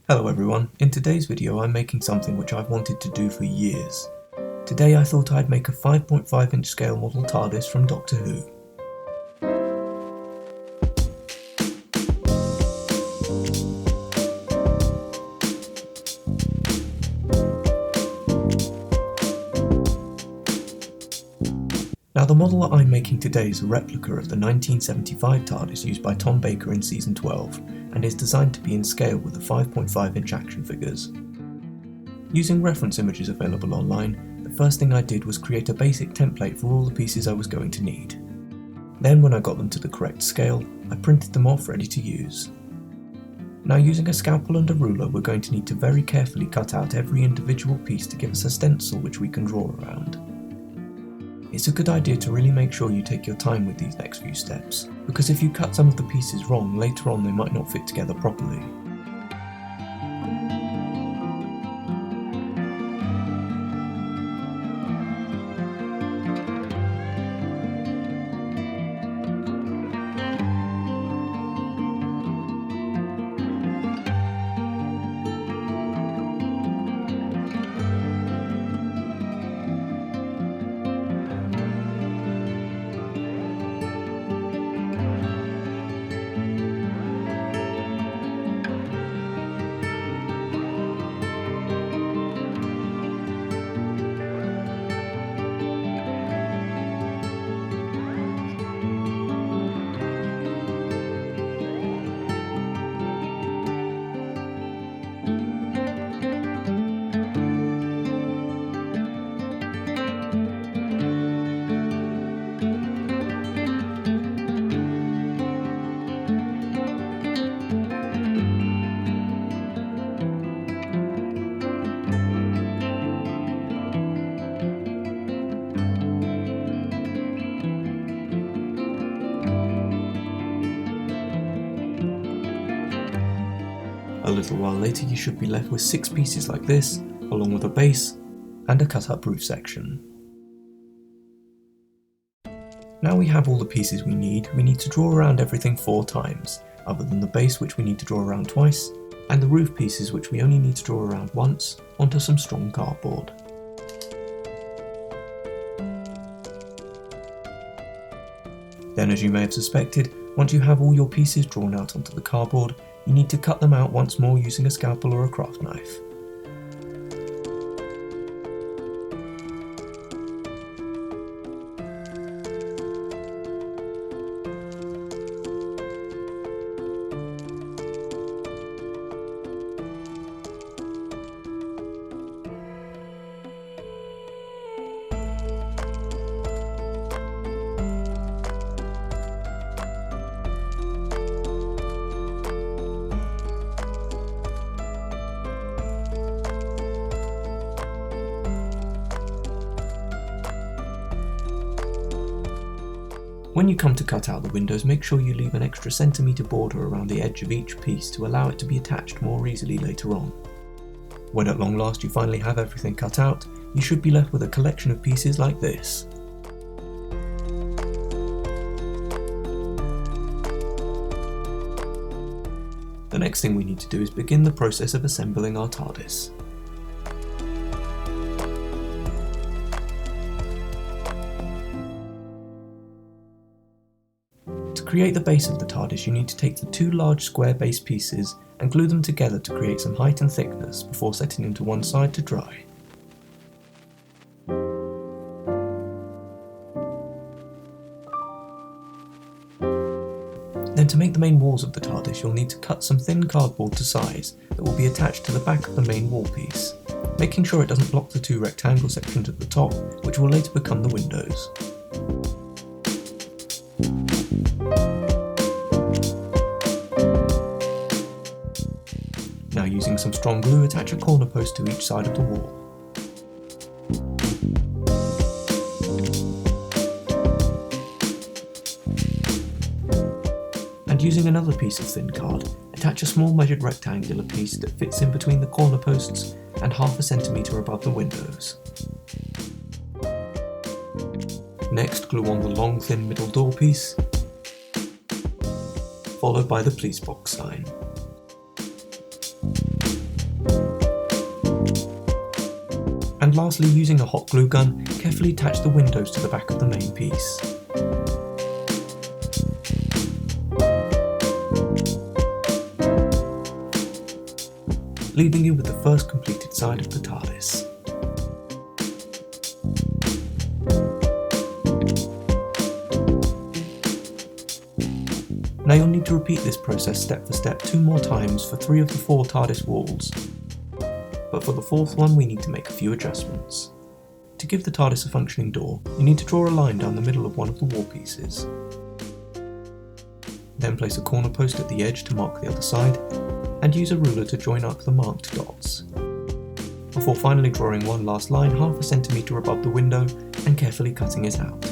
Hello everyone, in today's video I'm making something which I've wanted to do for years. Today I thought I'd make a 5.5 inch scale model Tardis from Doctor Who. Now the model that I'm making today is a replica of the 1975 Tardis used by Tom Baker in season 12 and is designed to be in scale with the 5.5 inch action figures. Using reference images available online, the first thing I did was create a basic template for all the pieces I was going to need. Then when I got them to the correct scale, I printed them off ready to use. Now using a scalpel and a ruler we're going to need to very carefully cut out every individual piece to give us a stencil which we can draw around. It's a good idea to really make sure you take your time with these next few steps, because if you cut some of the pieces wrong, later on they might not fit together properly. A little while later you should be left with 6 pieces like this, along with a base and a cut up roof section. Now we have all the pieces we need to draw around everything 4 times, other than the base which we need to draw around twice, and the roof pieces which we only need to draw around once onto some strong cardboard. Then, as you may have suspected, once you have all your pieces drawn out onto the cardboard, you need to cut them out once more using a scalpel or a craft knife. When you come to cut out the windows, make sure you leave an extra centimetre border around the edge of each piece to allow it to be attached more easily later on. When at long last you finally have everything cut out, you should be left with a collection of pieces like this. The next thing we need to do is begin the process of assembling our Tardis. To create the base of the Tardis, you need to take the 2 large square base pieces and glue them together to create some height and thickness before setting them to one side to dry. Then to make the main walls of the Tardis, you'll need to cut some thin cardboard to size that will be attached to the back of the main wall piece, making sure it doesn't block the 2 rectangle sections at the top, which will later become the windows. Now using some strong glue, attach a corner post to each side of the wall. And using another piece of thin card, attach a small measured rectangular piece that fits in between the corner posts and half a centimetre above the windows. Next, glue on the long thin middle door piece, followed by the police box sign. And lastly, using a hot glue gun, carefully attach the windows to the back of the main piece. Leaving you with the first completed side of the TARDIS. Now you'll need to repeat this process step for step 2 more times for 3 of the 4 TARDIS walls. But for the 4th one we need to make a few adjustments. To give the TARDIS a functioning door, you need to draw a line down the middle of one of the wall pieces. Then place a corner post at the edge to mark the other side, and use a ruler to join up the marked dots. Before finally drawing one last line half a centimetre above the window and carefully cutting it out.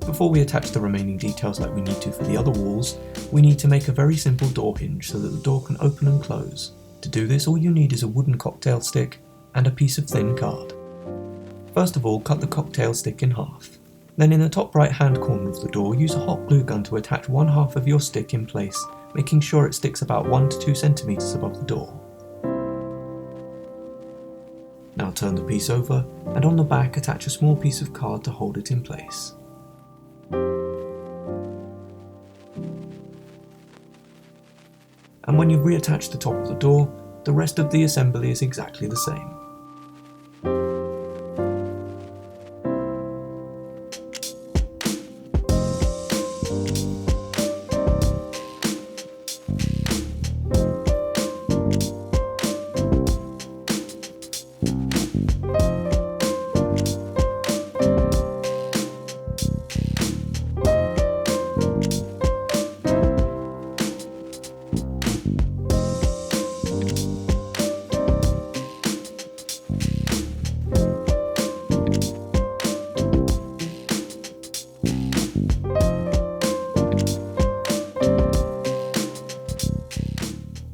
Before we attach the remaining details like we need to for the other walls, we need to make a very simple door hinge so that the door can open and close. To do this, all you need is a wooden cocktail stick and a piece of thin card. First of all, cut the cocktail stick in half. Then in the top right hand corner of the door, use a hot glue gun to attach one half of your stick in place, making sure it sticks about 1 to 2 centimeters above the door. Now turn the piece over, and on the back attach a small piece of card to hold it in place. And when you've reattached the top of the door, the rest of the assembly is exactly the same.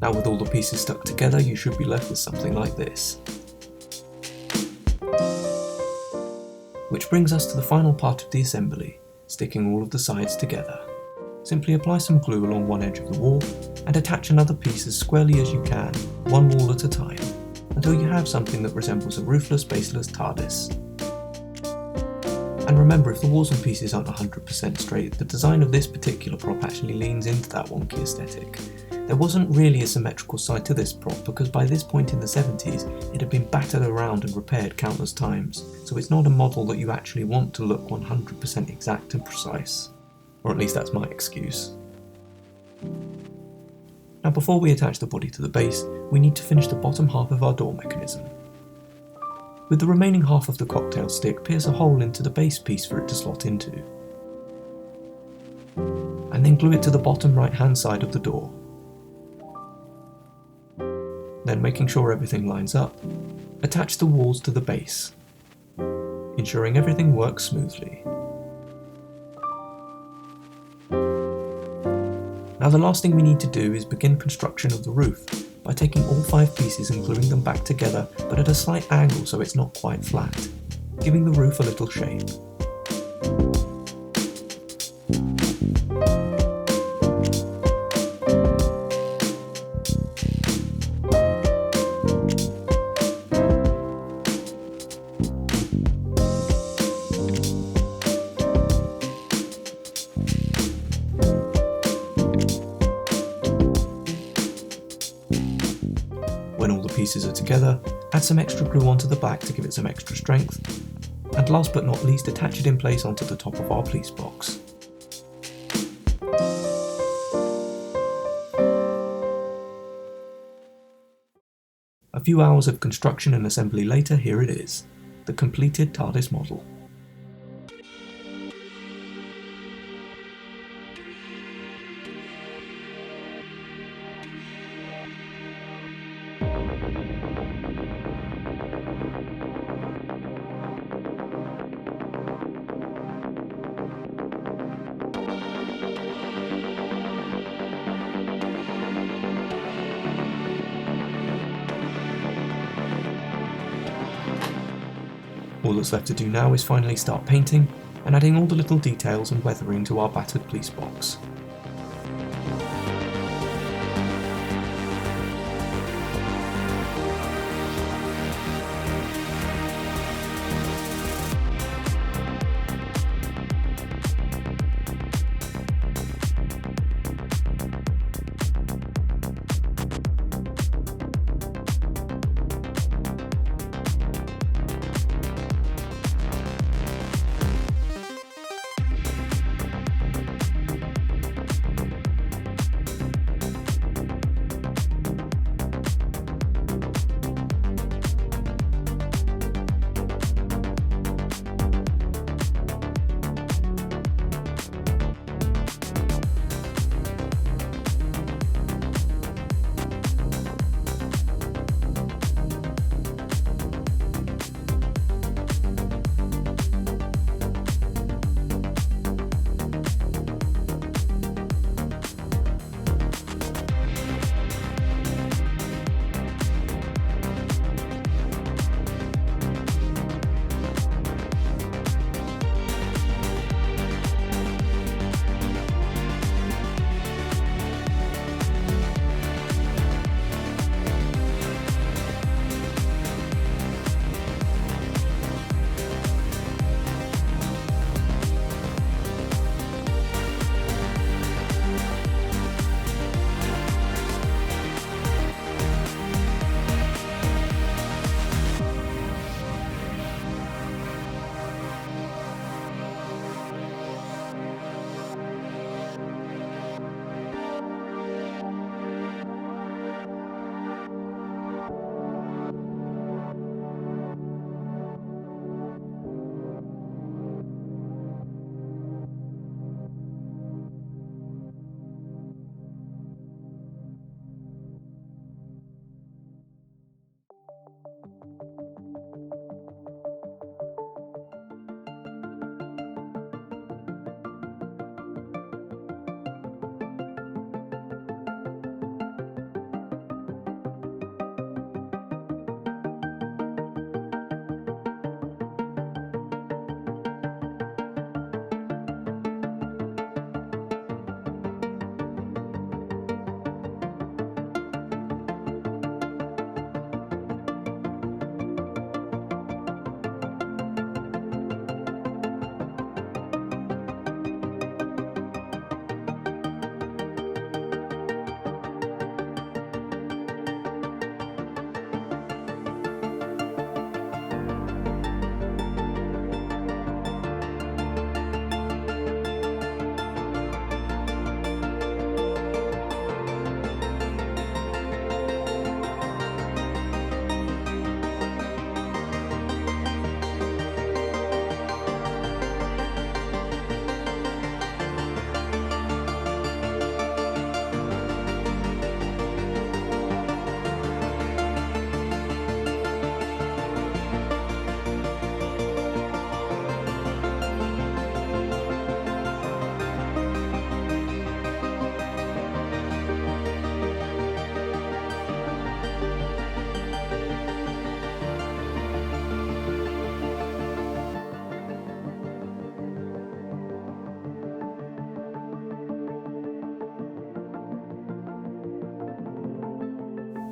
Now with all the pieces stuck together, you should be left with something like this. Which brings us to the final part of the assembly, sticking all of the sides together. Simply apply some glue along one edge of the wall, and attach another piece as squarely as you can, one wall at a time, until you have something that resembles a roofless, baseless TARDIS. And remember, if the walls and pieces aren't 100% straight, the design of this particular prop actually leans into that wonky aesthetic. There wasn't really a symmetrical side to this prop because by this point in the 70s it had been battered around and repaired countless times, so it's not a model that you actually want to look 100% exact and precise. Or at least that's my excuse. Now before we attach the body to the base, we need to finish the bottom half of our door mechanism. With the remaining half of the cocktail stick, pierce a hole into the base piece for it to slot into. And then glue it to the bottom right hand side of the door. Then, making sure everything lines up, attach the walls to the base, ensuring everything works smoothly. Now the last thing we need to do is begin construction of the roof by taking all 5 pieces and gluing them back together, but at a slight angle so it's not quite flat, giving the roof a little shape. When all the pieces are together, add some extra glue onto the back to give it some extra strength, and last but not least attach it in place onto the top of our police box. A few hours of construction and assembly later, here it is, the completed TARDIS model. All that's left to do now is finally start painting and adding all the little details and weathering to our battered police box.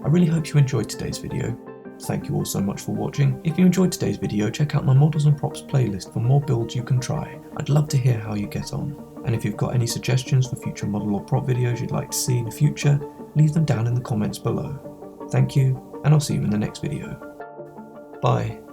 I really hope you enjoyed today's video. Thank you all so much for watching. If you enjoyed today's video, check out my models and props playlist for more builds you can try. I'd love to hear how you get on. And if you've got any suggestions for future model or prop videos you'd like to see in the future, leave them down in the comments below. Thank you, and I'll see you in the next video. Bye.